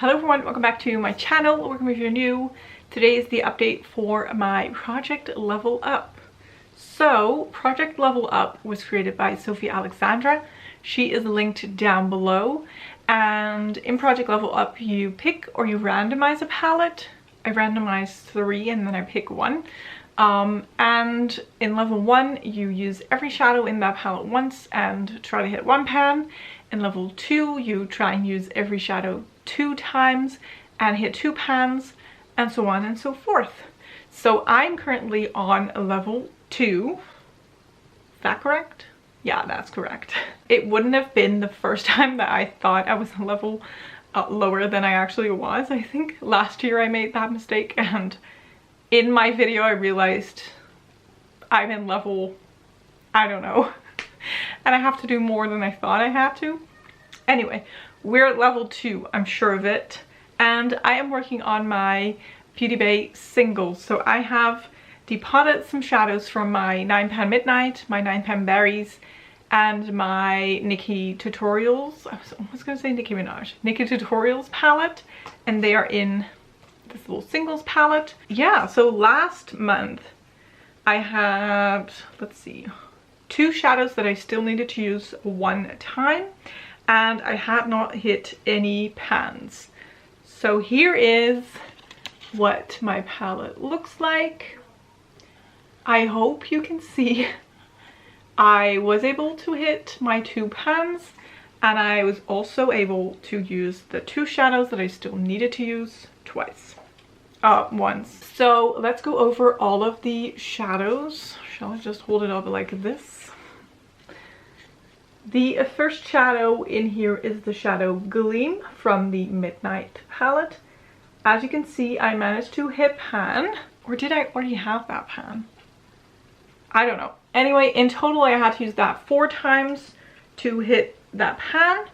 Hello everyone, welcome back to my channel. Welcome if you're new. Today is the update for my Project Level Up. So Project Level Up was created by 𝓵𝓲𝓹𝓼. She is linked down below, and in Project Level Up you pick or you randomize a palette. I randomized 3 and then I pick 1. And in level 1 you use every shadow in that palette once and try to hit 1 pan. In level 2 you try and use every shadow 2 times and hit 2 pans, and so on and so forth. So I'm currently on level 2. Is that correct? Yeah, that's correct. It wouldn't have been the first time that I thought I was a level lower than I actually was. I think last year I made that mistake, and in my video I realized I'm in level, I don't know, and I have to do more than I thought I had to. Anyway, we're at level 2, I'm sure of it, and I am working on my Beauty Bay singles. So I have depotted some shadows from my 9 Pan Midnight, my 9 Pan Berries, and my Nicki Tutorials. I was almost going to say Nicki Minaj. Nicki Tutorials palette, and they are in this little singles palette. Yeah, so last month I had, let's see, 2 shadows that I still needed to use 1 time, and I had not hit any pans. So here is what my palette looks like. I hope you can see I was able to hit my 2 pans, and I was also able to use the 2 shadows that I still needed to use once. So let's go over all of the shadows. Shall I just hold it up like this? The first shadow in here is the shadow Gleam from the Midnight palette. As you can see, I managed to hit pan, or did I already have that pan? I don't know. Anyway, in total I had to use that 4 times to hit that pan.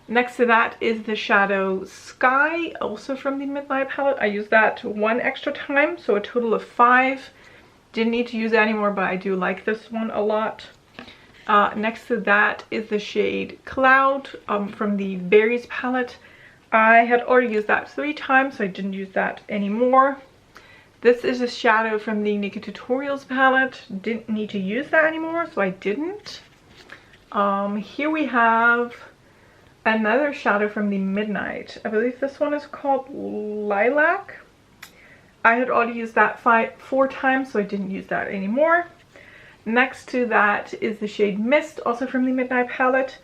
Next to that is the shadow Sky, also from the Midnight palette. I used that 1 extra time, so a total of 5. Didn't need to use it anymore, but I do like this one a lot. Next to that is the shade Cloud from the Berries palette. I had already used that 3 times, so I didn't use that anymore. This is a shadow from the Nicki Tutorials palette. Didn't need to use that anymore, so I didn't. Here we have another shadow from the Midnight. I believe this one is called Lilac. I had already used that 4 times, so I didn't use that anymore. Next to that is the shade Mist, also from the Midnight palette.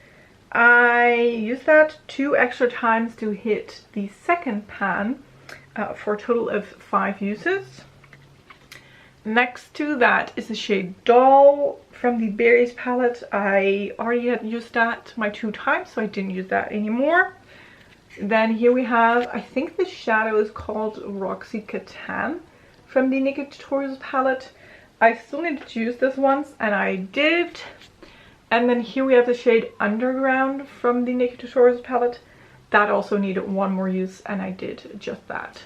I used that 2 extra times to hit the 2nd pan for a total of 5 uses. Next to that is the shade Doll from the Berries palette. I already had used that my 2 times, so I didn't use that anymore. Then here we have, I think the shadow is called 𝓮𝓂𝓮𝓼 from the Nicki Tutorials palette. I still needed to use this once, and I did. And then here we have the shade Underground from the Nicki Tutorials palette. That also needed 1 more use, and I did just that.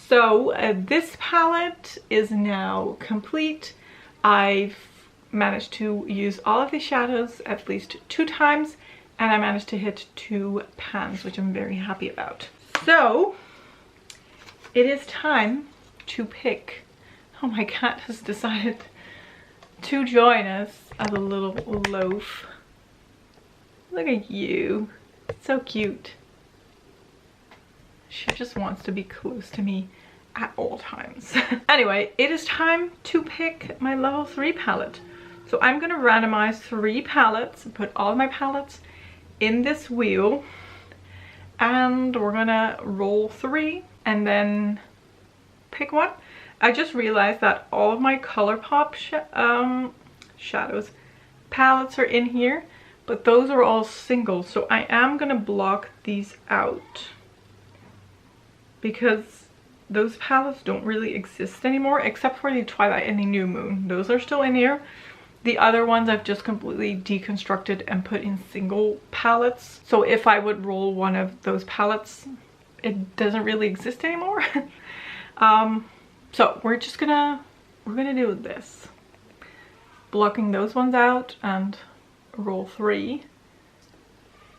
So this palette is now complete. I've managed to use all of the shadows at least 2 times, and I managed to hit 2 pans, which I'm very happy about. So it is time to pick. Oh, my cat has decided to join us as a little loaf. Look at you. So cute. She just wants to be close to me at all times. Anyway, it is time to pick my level 3 palette. So I'm going to randomize 3 palettes and put all of my palettes in this wheel. And we're going to roll 3 and then pick 1. I just realized that all of my ColourPop shadows palettes are in here, but those are all singles, so I am gonna block these out because those palettes don't really exist anymore, except for the Twilight and the New Moon. Those are still in here. The other ones I've just completely deconstructed and put in single palettes, so if I would roll one of those palettes, it doesn't really exist anymore. So we're gonna do this, blocking those ones out and roll 3.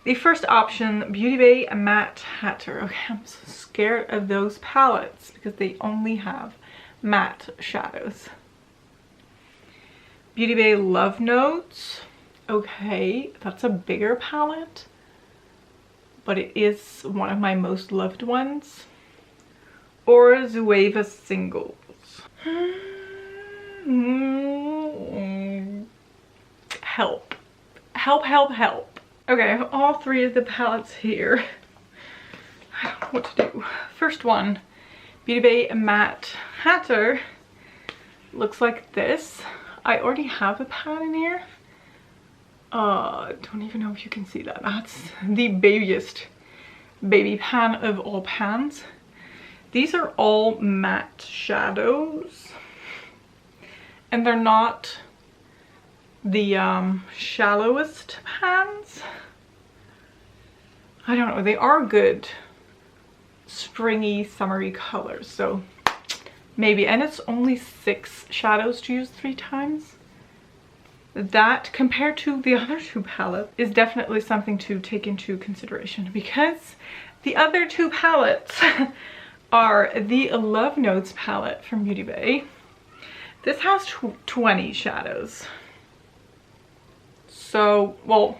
The first option, Beauty Bay Matte Hatter. Okay, I'm so scared of those palettes because they only have matte shadows. Beauty Bay Love Notes. Okay, that's a bigger palette, but it is one of my most loved ones. Or Zuvia Singles. Help. Help, help, help. Okay, I have all three of the palettes here. I don't know what to do. First one, Beauty Bay Matte Hatter. Looks like this. I already have a pan in here. Don't even know if you can see that. That's the babiest baby pan of all pans. These are all matte shadows, and they're not the shallowest pans. I don't know, they are good springy summery colors, so maybe. And it's only 6 shadows to use 3 times. That, compared to the other 2 palettes, is definitely something to take into consideration, because the other 2 palettes are the Love Notes palette from Beauty Bay. This has 20 shadows. So, well,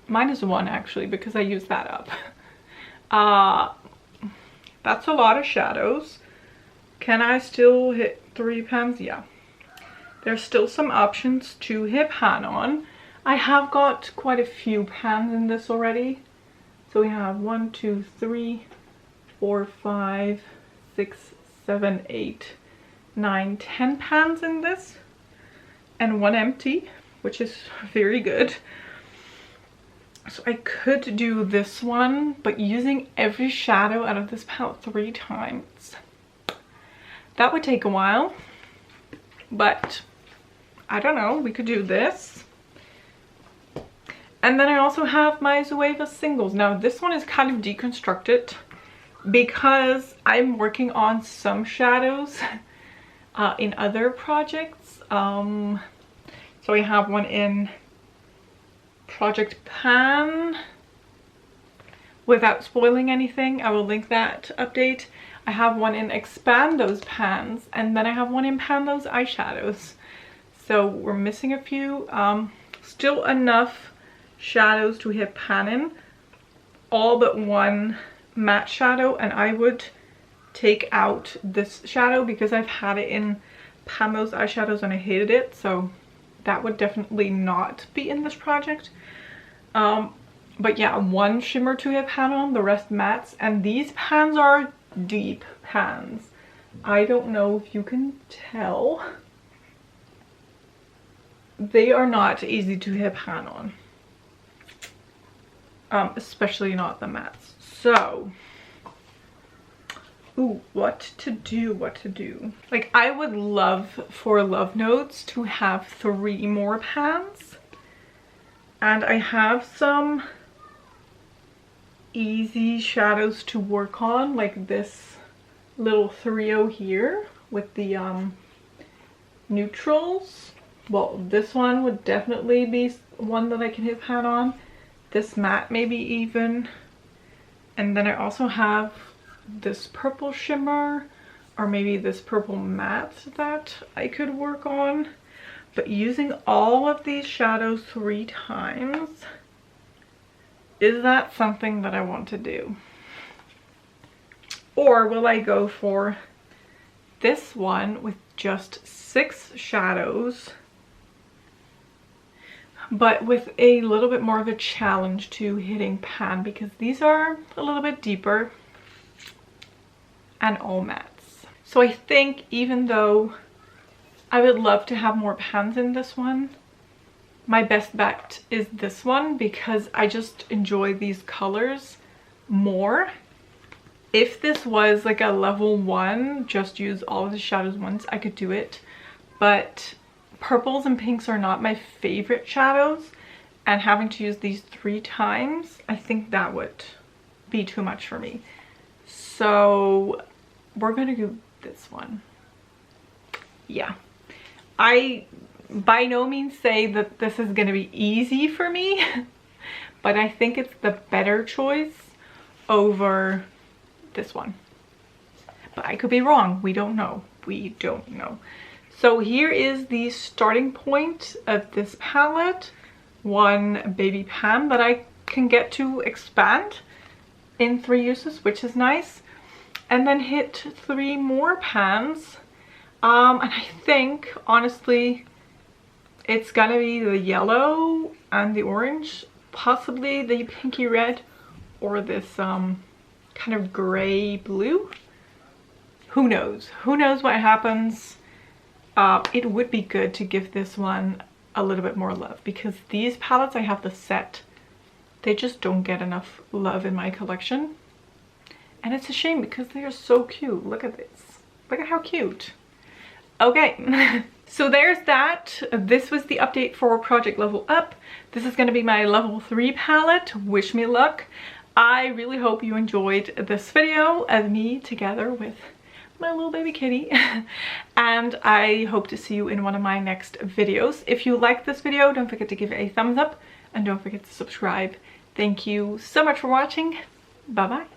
minus 1 actually, because I used that up. That's a lot of shadows. Can I still hit 3 pans? Yeah. There's still some options to hit pan on. I have got quite a few pans in this already. So we have 1, 2, 3, 4, 5, 6, 7, 8, 9, 10 pans in this. And 1 empty, which is very good. So I could do this one, but using every shadow out of this palette 3 times. That would take a while, but I don't know, we could do this. And then I also have my Zuvia Singles. Now this one is kind of deconstructed because I'm working on some shadows in other projects. So I have one in Project Pan. Without spoiling anything, I will link that update. I have one in Expand Those Pans, and then I have one in Pan Those Eyeshadows. So we're missing a few. Still enough shadows to hit pan in. All but 1 matte shadow, and I would take out this shadow because I've had it in Pan Those Eyeshadows and I hated it. So that would definitely not be in this project. But yeah, 1 shimmer to hit pan on, the rest mattes. And these pans are deep pans. I don't know if you can tell. They are not easy to hit pan on. Especially not the mattes. So, ooh, what to do. Like, I would love for Love Notes to have 3 more pans. And I have some easy shadows to work on, like this little 𝓮𝓼 here with the neutrals. Well, this one would definitely be one that I can hit pan on. This matte maybe even. And then I also have this purple shimmer, or maybe this purple matte that I could work on. But using all of these shadows 3 times, is that something that I want to do? Or will I go for this one with just 6 shadows, but with a little bit more of a challenge to hitting pan, because these are a little bit deeper and all mattes. So I think even though I would love to have more pans in this one, my best bet is this one because I just enjoy these colors more. If this was like a level 1, just use all of the shadows once, I could do it. But purples and pinks are not my favorite shadows, and having to use these 3 times, I think that would be too much for me. So we're gonna do this one. Yeah. I by no means say that this is gonna be easy for me, but I think it's the better choice over this one. But I could be wrong. We don't know. We don't know. So here is the starting point of this palette. One baby pan that I can get to expand in 3 uses, which is nice. And then hit 3 more pans. And I think, honestly, it's gonna be the yellow and the orange, possibly the pinky red, or this kind of gray blue. Who knows? Who knows what happens? It would be good to give this one a little bit more love, because these palettes I have the set. They just don't get enough love in my collection. And it's a shame because they are so cute. Look at this. Look at how cute. Okay, so there's that. This was the update for Project Level Up. This is going to be my level 3 palette. Wish me luck. I really hope you enjoyed this video of me together with my little baby kitty. And I hope to see you in one of my next videos. If you like this video, don't forget to give it a thumbs up and don't forget to subscribe. Thank you so much for watching. Bye bye.